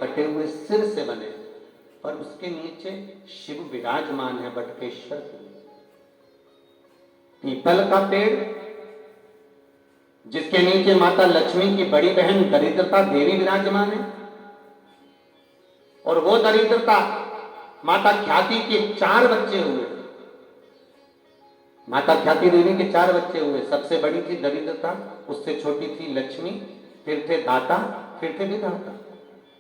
कटे हुए सिर से बने, पर उसके नीचे शिव विराजमान है बटकेश्वर के। पीपल का पेड़ जिसके नीचे माता लक्ष्मी की बड़ी बहन दरिद्रता देवी विराजमान है, और वो दरिद्रता माता ख्याति के 4 बच्चे हुए। माता ख्याति देवी के 4 बच्चे हुए। सबसे बड़ी थी दरिद्रता, उससे छोटी थी लक्ष्मी, फिर थे दाता, फिर थे विधाता।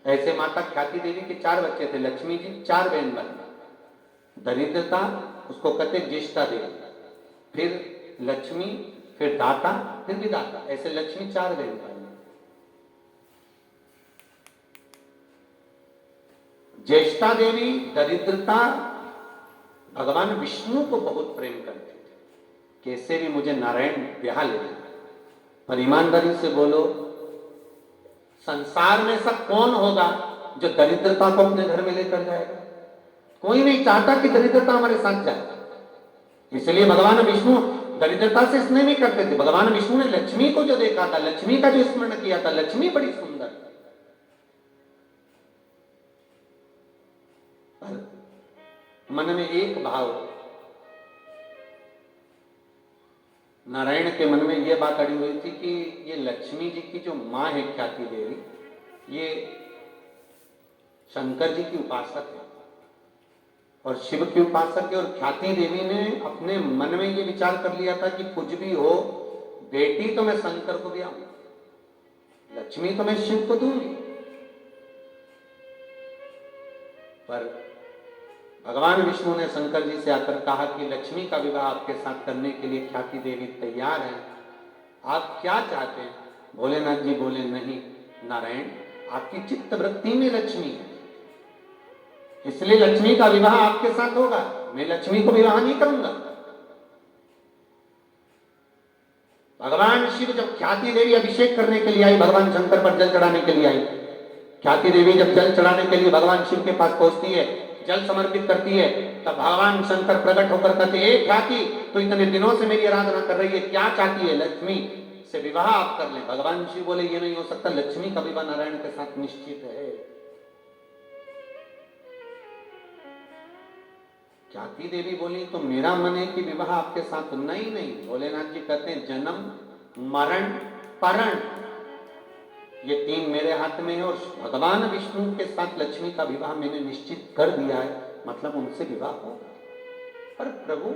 ऐसे माता ख्याति देवी के 4 बच्चे थे। लक्ष्मी जी 4 बहन बनी। दरिद्रता उसको कहते ज्येष्ठा देवी, फिर लक्ष्मी, फिर दाता, फिर विधाता। ऐसे लक्ष्मी 4 बहन बनी। ज्येष्ठा देवी दरिद्रता भगवान विष्णु को बहुत प्रेम करती थी। कैसे भी मुझे नारायण ब्याह ले लें, पर ईमानदारी से बोलो, संसार में सब कौन होगा जो दरिद्रता को अपने घर में लेकर जाएगा? कोई नहीं चाहता कि दरिद्रता हमारे साथ जाए। इसलिए भगवान विष्णु दरिद्रता से स्नेह नहीं करते थे। भगवान विष्णु ने लक्ष्मी को जो देखा था, लक्ष्मी का जो स्मरण किया था, लक्ष्मी बड़ी सुंदर, मन में एक भाव, नारायण के मन में यह बात अड़ी हुई थी कि ये लक्ष्मी जी की जो मां है ख्याति देवी, ये शंकर जी की उपासक है और शिव की उपासक है। और ख्याति देवी ने अपने मन में ये विचार कर लिया था कि कुछ भी हो, बेटी तो मैं शंकर को दिया, लक्ष्मी तो मैं शिव को दूंगी। पर भगवान विष्णु ने शंकर जी से आकर कहा कि लक्ष्मी का विवाह आपके साथ करने के लिए ख्याति देवी तैयार है, आप क्या चाहते हैं? भोलेनाथ जी बोले, नहीं नारायण, आपकी चित्त वृत्ति में लक्ष्मी है, इसलिए लक्ष्मी का विवाह आपके साथ होगा, मैं लक्ष्मी को विवाह नहीं करूंगा। भगवान शिव जब ख्याति देवी अभिषेक करने के लिए आई, भगवान शंकर पर जल चढ़ाने के लिए आई, ख्याति देवी जब जल चढ़ाने के लिए भगवान शिव के पास पहुंचती है, जल समर्पित करती है, तब भगवान शंकर प्रकट होकर कहते, ए ख्याति, तो इतने दिनों से मेरी आराधना कर रही है, क्या चाहती है? लक्ष्मी से विवाह आप कर लें। भगवान शिव बोले, ये नहीं हो सकता, लक्ष्मी का विवाह नारायण के साथ निश्चित है। ख्याति देवी बोली, तो मेरा मन है कि विवाह आपके साथ। नहीं नहीं, भोलेनाथ जी कहते हैं, जन्म मरण परण ये 3 मेरे हाथ में है, और भगवान विष्णु के साथ लक्ष्मी का विवाह मैंने निश्चित कर दिया है, मतलब उनसे विवाह होगा। पर प्रभु,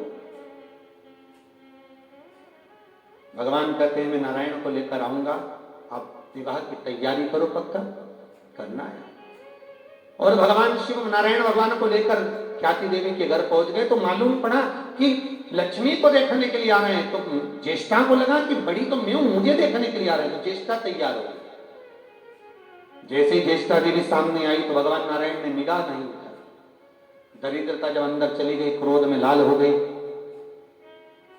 भगवान कहते हैं, मैं नारायण को लेकर आऊंगा, आप विवाह की तैयारी करो, पक्का करना है। और भगवान शिव नारायण भगवान को लेकर ख्याति देवी के घर पहुंच गए, तो मालूम पड़ा कि लक्ष्मी को देखने के लिए आ रहे हैं। तो ज्येष्ठा को लगा कि बड़ी तो मैं हूं, मुझे देखने के लिए आ रहे हैं, तो ज्येष्ठा तैयार हो गई। जैसे ही ज्येष्ठा देवी सामने आई तो भगवान नारायण ने निगाह नहीं उठाई। दरिद्रता जब अंदर चली गई, क्रोध में लाल हो गई।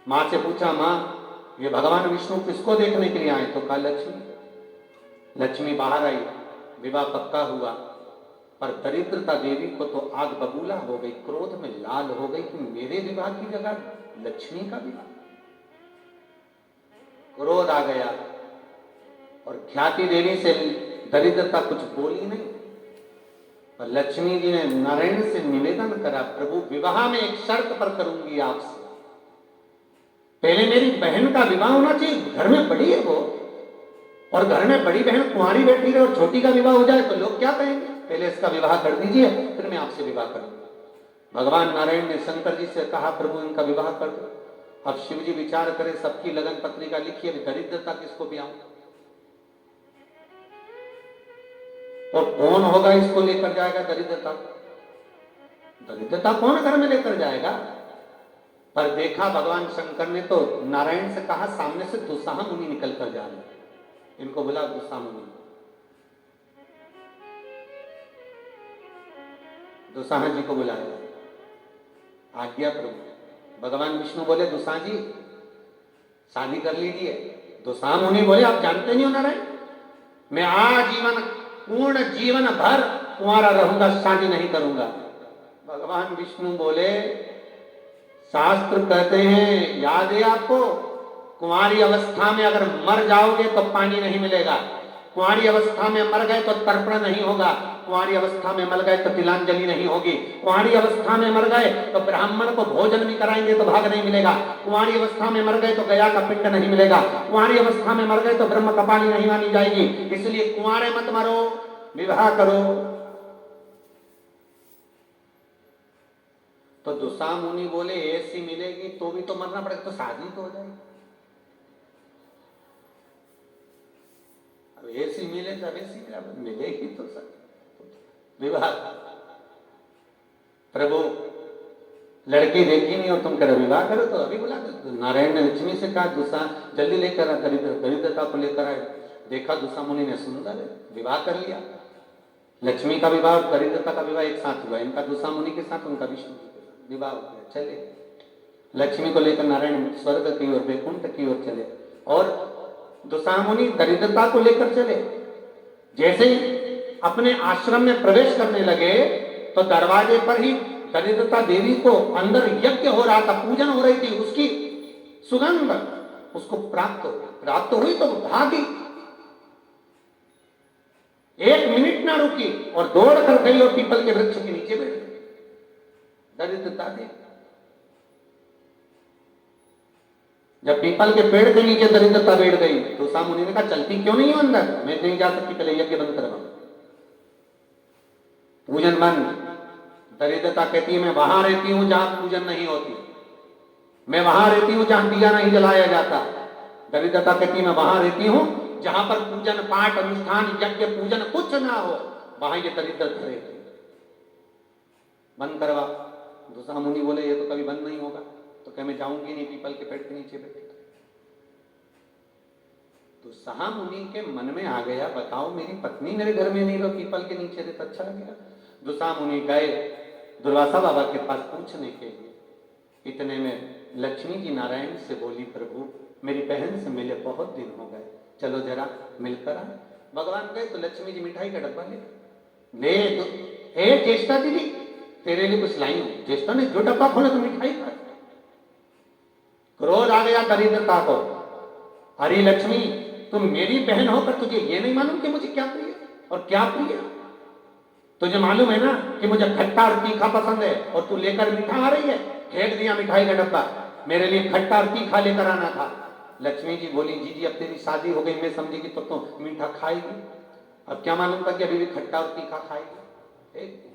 मां से पूछा, मां ये भगवान विष्णु किसको देखने के लिए आए? तो कहा लक्ष्मी। लक्ष्मी बाहर आई, विवाह पक्का हुआ। पर दरिद्रता देवी को तो आग बबूला हो गई, क्रोध में लाल हो गई कि मेरे विवाह की जगह लक्ष्मी का विवाह। क्रोध आ गया और ख्याति देवी से दरिद्रता कुछ बोली नहीं, पर लक्ष्मी जी ने नारायण से निवेदन करा, प्रभु विवाह में एक शर्त पर करूंगी आपसे, पहले मेरी बहन का विवाह होना चाहिए, घर में बड़ी है वो, और घर में बड़ी बहन कुंवारी बैठी रहे और छोटी का विवाह हो जाए तो लोग क्या कहेंगे? पहले इसका विवाह कर दीजिए, फिर मैं आपसे विवाह करूंगा। भगवान नारायण ने शंकर जी से कहा, प्रभु इनका विवाह कर दो। अब शिव जी विचार करे, सबकी लगन पत्रिका लिखी, अभी दरिद्रता किसको भी आऊं, और कौन होगा इसको लेकर जाएगा? दरिद्रता, दरिद्रता कौन घर में लेकर जाएगा? पर देखा भगवान शंकर ने तो नारायण से कहा, सामने से दुस्साह मुनि निकल कर जा रहे, इनको बुला दुस्साह मुनि। दुस्साह जी को बुलाया, आज्ञा प्रभु। भगवान विष्णु बोले, दुस्साह जी शादी कर लीजिए। दुस्साह मुनि बोले, आप जानते नहीं हो नारायण, मैं आजीवन पूर्ण जीवन भर कुंवारा रहूंगा, शादी नहीं करूंगा। भगवान विष्णु बोले, शास्त्र कहते हैं, याद है आपको, कुंवारी अवस्था में अगर मर जाओगे तो पानी नहीं मिलेगा, कुंवारी अवस्था में मर गए तो तर्पण नहीं होगा, कुंवारी अवस्था में मर गए तो तिलांजलि नहीं होगी, कुंवारी अवस्था में मर गए तो ब्राह्मण को भोजन भी कराएंगे तो भाग नहीं मिलेगा, कुंवारी अवस्था में मर गए तो गया का पिंड नहीं मिलेगा, कुंवारी अवस्था में मर गए तो ब्रह्म कपाली नहीं मानी जाएगी। इसलिए कुंवारे मत मरो, विवाह करो। तो दुसा मुनि बोले ऐसी मिलेगी तो भी तो मरना पड़ेगा, तो शादी तो हो जाएगी। अब ऐसी मिले तब ऐसी मिलेगी तो सब विवाह। प्रभु लड़की देखी नहीं और तुम करो विवाह करो, तो अभी बुला दो। नारायण ने लक्ष्मी से कहा दुसा जल्दी लेकर आ, दरिद्रता को लेकर आए। देखा दुसा मुनि ने सुंदर है, विवाह कर लिया। लक्ष्मी का विवाह दरिद्रता का विवाह एक साथ हुआ, इनका दुसा मुनि के साथ, उनका विष्णु के साथ विवाह हो गया। चले लक्ष्मी को लेकर नारायण स्वर्ग की ओर वैकुंठ की ओर चले और दुसा मुनि दरिद्रता को लेकर चले। जैसे ही अपने आश्रम में प्रवेश करने लगे तो दरवाजे पर ही दरिद्रता देवी को अंदर यज्ञ हो रहा था, पूजन हो रही थी, उसकी सुगंध उसको प्राप्त हुई तो भागी, 1 मिनट ना रुकी और दौड़ कर गई और पीपल के वृक्ष के नीचे बैठ गई दरिद्रता देवी। जब पीपल के पेड़ के नीचे दरिद्रता बैठ गई तो दुसा मुनि ने कहा चलती क्यों नहीं हो अंदर? मैं नहीं जा सकती, पहले यज्ञ बंद करवाओ, पूजन बंद। दरिद्रता कहती है मैं वहां रहती हूं जहां पूजन नहीं होती, मैं वहां रहती हूं जहां दिया नहीं जलाया जाता। दरिद्रता कहती है मैं वहां रहती हूं जहां पर पूजन पाठ अनुष्ठान यज्ञ पूजन कुछ ना हो, वहां ये दरिद्रता रहती। बंद करवा। दुसा मुनि बोले ये तो कभी बंद नहीं होगा। तो क्या मैं जाऊंगी नहीं पीपल के पेड़ के नीचे बैठे? तो दुसा मुनि के मन में आ गया बताओ मेरी पत्नी मेरे घर में नहीं रहो, पीपल के नीचे रहे तो अच्छा लगेगा। दुसा मुनि गए दुर्वासा बाबा के पास पूछने के लिए। इतने में लक्ष्मी जी नारायण से बोली प्रभु मेरी बहन से मिले बहुत दिन हो गए, चलो जरा मिलकर आए। भगवान गए तो लक्ष्मी जी मिठाई का डब्बा ले ज्येष्ठा दीदी तेरे लिए कुछ लाई हूं। ज्येष्ठा ने जो डब्बा खोला तो मिठाई खा। क्रोध आ गया दरिद्रता को, हरी लक्ष्मी तुम मेरी बहन होकर तुझे ये नहीं मालूम कि मुझे क्या प्रिय और क्या प्रिय? तुझे मालूम है ना कि मुझे खट्टा और तीखा पसंद है और तू लेकर मीठा आ रही है। फेंक दिया मिठाई का डब्बा, मेरे लिए खट्टा और तीखा लेकर आना था। लक्ष्मी जी बोली जी अब तेरी शादी हो गई, मैं समझी कि तो मीठा खाएगी, अब क्या मालूम था कि अभी भी खट्टा और तीखा खाएगी।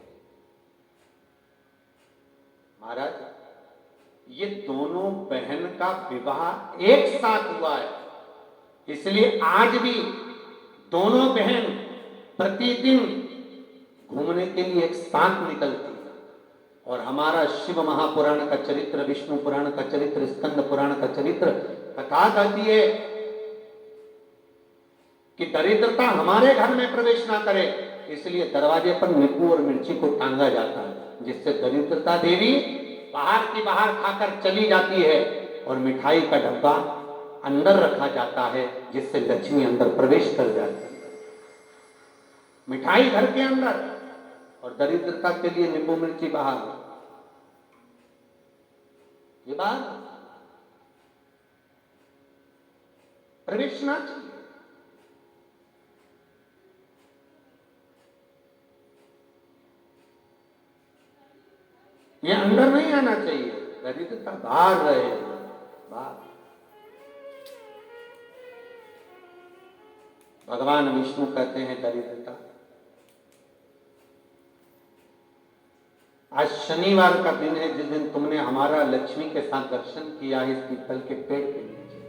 महाराज ये दोनों बहन का विवाह एक साथ हुआ है, इसलिए आज भी दोनों बहन प्रतिदिन घूमने के लिए एक साथ निकलती है। और हमारा शिव महापुराण का चरित्र, विष्णु पुराण का चरित्र, स्कंद पुराण का चरित्र कथा कहती है कि दरिद्रता हमारे घर में प्रवेश ना करे, इसलिए दरवाजे पर नींबू और मिर्ची को टांगा जाता है, जिससे दरिद्रता देवी बाहर की बाहर खाकर चली जाती है और मिठाई का डब्बा अंदर रखा जाता है, जिससे लक्ष्मी अंदर प्रवेश कर जाती है। मिठाई घर के अंदर और दरिद्रता के लिए नींबू मिर्ची बाहर। ये बात प्रवेश ना चाहिए। ये अंदर नहीं आना चाहिए, दरिद्रता बाहर रहे, बाहर। भगवान विष्णु कहते हैं दरिद्रता। आज शनिवार का दिन है जिस दिन तुमने हमारा लक्ष्मी के साथ दर्शन किया इस पीपल के पेड़ के नीचे।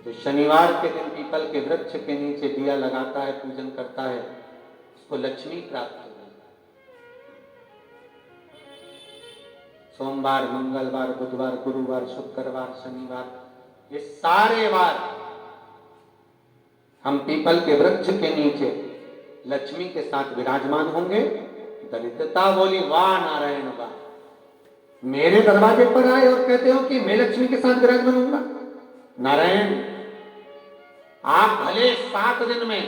तो शनिवार के दिन पीपल के वृक्ष के नीचे दिया लगाता है, पूजन करता है, उसको लक्ष्मी प्राप्त होगी। सोमवार, मंगलवार, बुधवार, गुरुवार, शुक्रवार, शनिवार, ये सारे वार हम पीपल के वृक्ष के नीचे लक्ष्मी के साथ विराजमान होंगे। दरिद्रता बोली वाह नारायण वाह, मेरे दरवाजे पर आए और कहते हो कि मैं लक्ष्मी के साथ विराजमान होऊंगा। नारायण आप भले 7 दिन में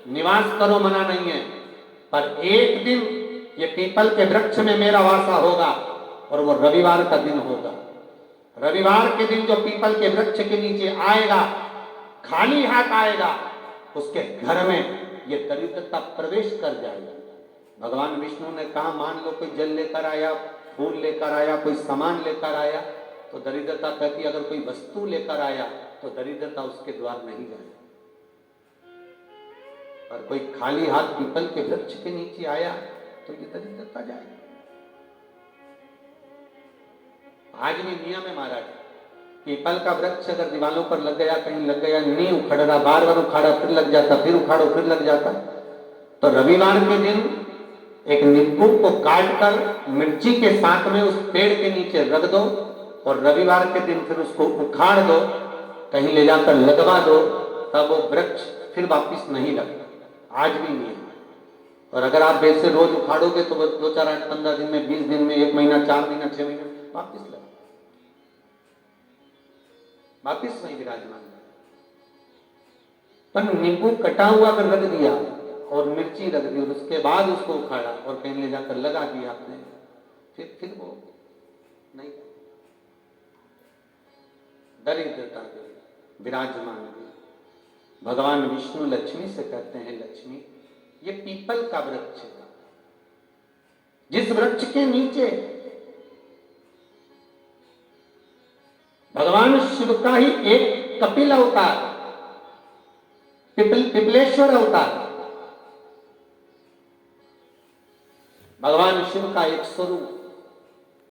निवास करो, मना नहीं है, पर एक दिन ये पीपल के वृक्ष में मेरा वासा होगा और वो रविवार का दिन होगा। रविवार के दिन जो पीपल के वृक्ष के नीचे आएगा, खाली हाथ आएगा, उसके घर में ये दरिद्रता प्रवेश कर जाएगी। भगवान विष्णु ने कहा मान लो कोई जल लेकर आया, फूल लेकर आया, कोई सामान लेकर आया, तो दरिद्रता कहती अगर कोई वस्तु लेकर आया तो दरिद्रता उसके द्वार नहीं जाएगी। और कोई खाली हाथ पीपल के वृक्ष के नीचे आया तो ये दरिद्रता जाएगी। आज भी नियम है महाराज, पीपल का वृक्ष अगर दीवालों पर लग गया, कहीं लग गया, नहीं उखड़ रहा, बार बार उखाड़ा फिर लग जाता, फिर उखाड़ो फिर लग जाता, तो रविवार के दिन एक नींबू को काटकर मिर्ची के साथ में उस पेड़ के नीचे रख दो और रविवार के दिन फिर उसको उखाड़ दो, कहीं ले जाकर लगवा दो, तब वो वृक्ष फिर वापिस नहीं लगता। आज भी नहीं है। और अगर आप वैसे रोज उखाड़ोगे तो 2, 4, 8, 15 दिन में, 20 दिन में, 1 महीना, 4 महीना, 6 महीने वापिस लगा, वापिस वही विराजमान। पर नींबू कटा हुआ अगर रख दिया और मिर्ची रख दी और उसके बाद उसको उखाड़ा और कहीं ले जाकर लगा दिया आपने, फिर वो नहीं, दरिद्रता विराजमान। भगवान विष्णु लक्ष्मी से कहते हैं लक्ष्मी ये पीपल का वृक्ष है, जिस वृक्ष के नीचे भगवान शिव का ही एक कपिल अवतार, पिपलेश्वर अवतार, भगवान शिव का एक स्वरूप